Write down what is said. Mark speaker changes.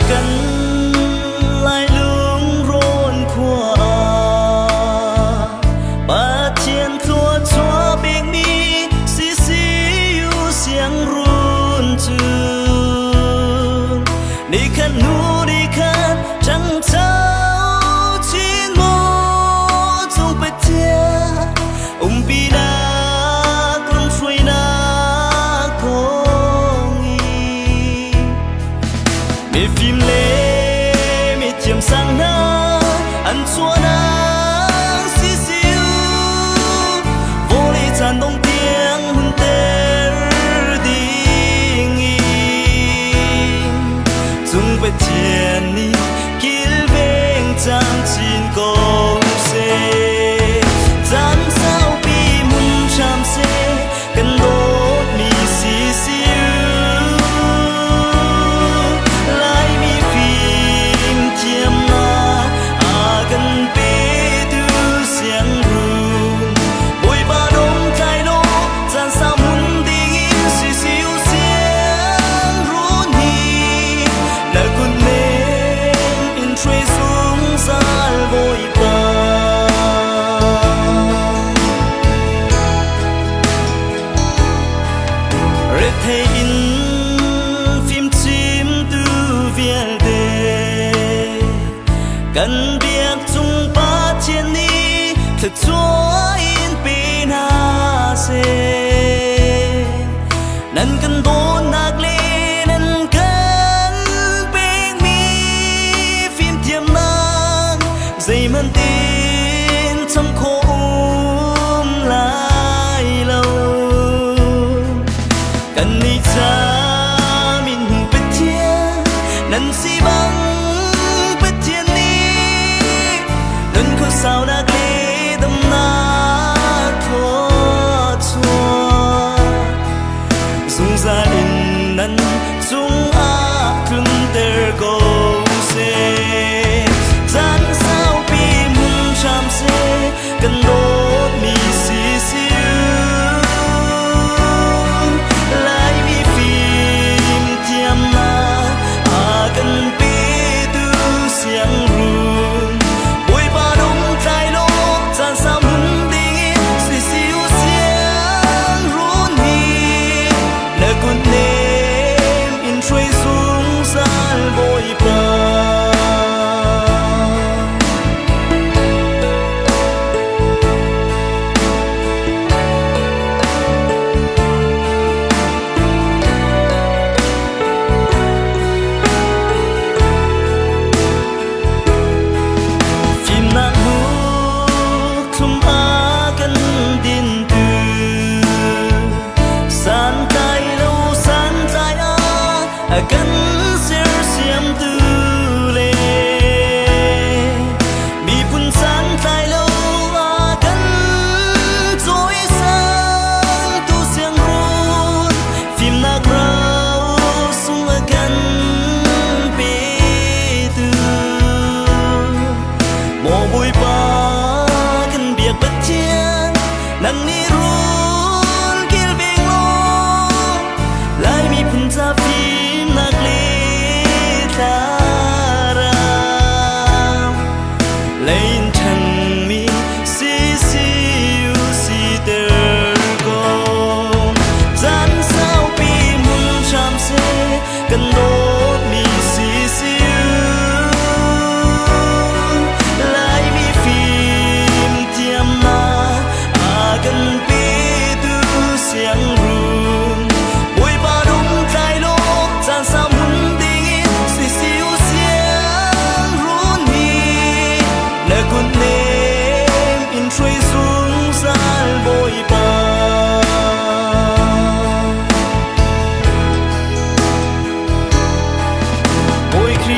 Speaker 1: cần lại lung rôn khoa ba chiến thua chúa biết mi xí xí yêu xiang run trường đi khăn nu đi khăn chẳng thao chiến ngô trong bể thia bi na con suy na mê phim lê mê chiêm sang na ăn chua na xí xíu vô lý tràn đông tiếng hôn tê đi nghi dung bê thiên ni kil bên trang chín công xê gian sao bi mun cham xê cần đốt mi xí xíu thấy in phim chim từ việt đề cần việc chung ba chiến đi thật chúa in bên hà se nên cần đốn nạc lê nên cần bên mi phim tiềm năng dây mân tin trong khổ lại lâu cần đi cha mình biết thiên nên si băng biết thiên đi nên có sao đã kê tâm na thua chua dùng gia đình nên chúng cưng ter cầu xe gian sao bi mun cham xe cần đốt mi xí xíu cần xer xiêm tư lệ bị phun san tai lâu cần dối sang tu xiang run phim nạc rau sung cần bê tư mồ bụi ba cần biệt bất thiên nắng ni run kil beng lo lại mi phun ra phim lên thằng mi xí xíu xí tơ gom gian sao bi mun cham xe cần đốt mi xí xíu lại mi phim tiêm na cần bi tu xiang run bụi ba đúng tai lô gian sao mun đi xí xíu xiang run mi nè con nêm in trôi xuống gian bồi ba bồi khi